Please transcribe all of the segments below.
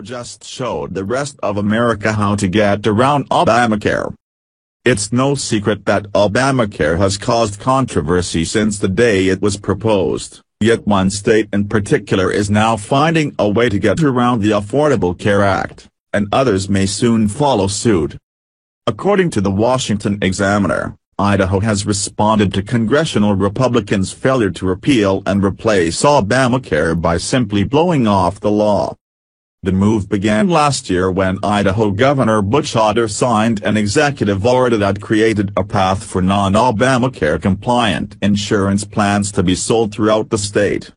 just showed the rest of America how to get around Obamacare. It's no secret that Obamacare has caused controversy since the day it was proposed, yet one state in particular is now finding a way to get around the Affordable Care Act, and others may soon follow suit. According to the Washington Examiner, Idaho has responded to congressional Republicans' failure to repeal and replace Obamacare by simply blowing off the law. The move began last year when Idaho Governor Butch Otter signed an executive order that created a path for non-Obamacare compliant insurance plans to be sold throughout the state.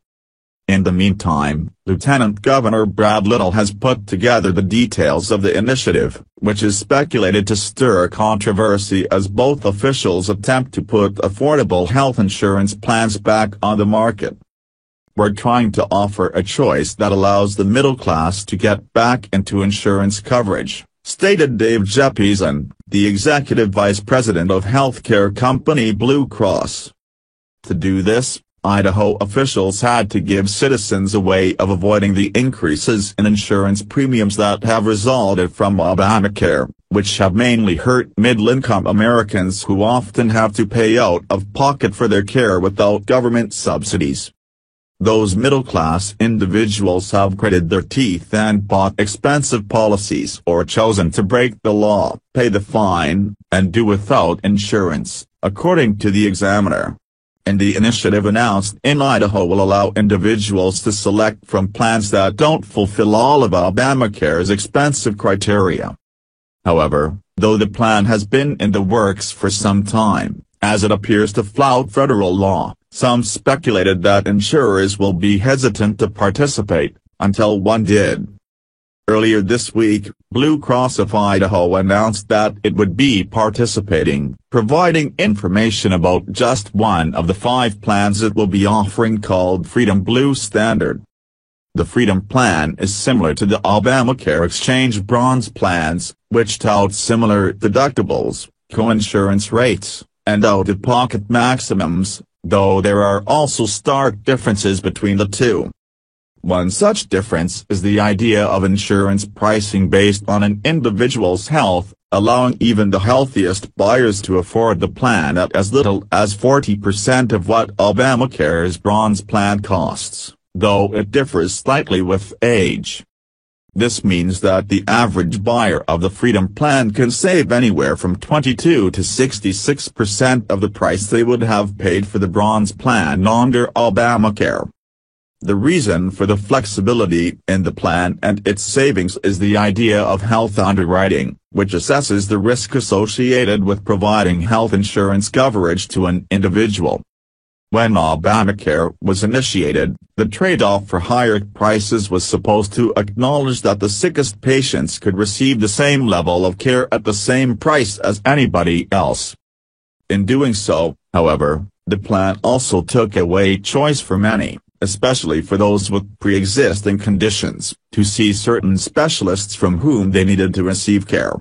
In the meantime, Lieutenant Governor Brad Little has put together the details of the initiative, which is speculated to stir controversy as both officials attempt to put affordable health insurance plans back on the market. "We're trying to offer a choice that allows the middle class to get back into insurance coverage," stated Dave Jeppesen, the executive vice president of healthcare company Blue Cross. To do this, Idaho officials had to give citizens a way of avoiding the increases in insurance premiums that have resulted from Obamacare, which have mainly hurt middle-income Americans who often have to pay out of pocket for their care without government subsidies. Those middle-class individuals have gritted their teeth and bought expensive policies or chosen to break the law, pay the fine, and do without insurance, according to the Examiner. And the initiative announced in Idaho will allow individuals to select from plans that don't fulfill all of Obamacare's expensive criteria. However, though the plan has been in the works for some time, as it appears to flout federal law, some speculated that insurers will be hesitant to participate, until one did. Earlier this week, Blue Cross of Idaho announced that it would be participating, providing information about just one of the 5 plans it will be offering called Freedom Blue Standard. The Freedom Plan is similar to the Obamacare Exchange Bronze plans, which tout similar deductibles, coinsurance rates, and out-of-pocket maximums, though there are also stark differences between the two. One such difference is the idea of insurance pricing based on an individual's health, allowing even the healthiest buyers to afford the plan at as little as 40% of what Obamacare's Bronze plan costs, though it differs slightly with age. This means that the average buyer of the Freedom Plan can save anywhere from 22 to 66% of the price they would have paid for the Bronze plan under Obamacare. The reason for the flexibility in the plan and its savings is the idea of health underwriting, which assesses the risk associated with providing health insurance coverage to an individual. When Obamacare was initiated, the trade-off for higher prices was supposed to acknowledge that the sickest patients could receive the same level of care at the same price as anybody else. In doing so, however, the plan also took away choice for many, especially for those with pre-existing conditions, to see certain specialists from whom they needed to receive care.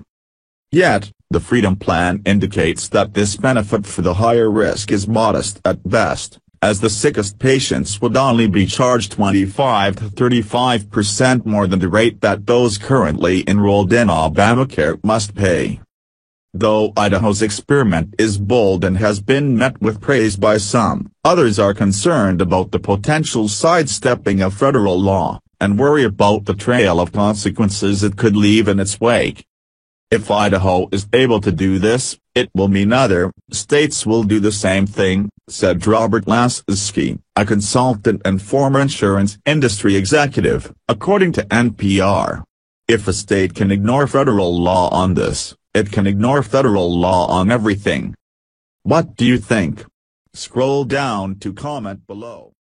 Yet, the Freedom Plan indicates that this benefit for the higher risk is modest at best, as the sickest patients would only be charged 25 to 35% more than the rate that those currently enrolled in Obamacare must pay. Though Idaho's experiment is bold and has been met with praise by some, others are concerned about the potential sidestepping of federal law, and worry about the trail of consequences it could leave in its wake. If Idaho is able to do this, it will mean other states will do the same thing, said Robert Lasky, a consultant and former insurance industry executive, according to NPR. If a state can ignore federal law on this, it can ignore federal law on everything. What do you think? Scroll down to comment below.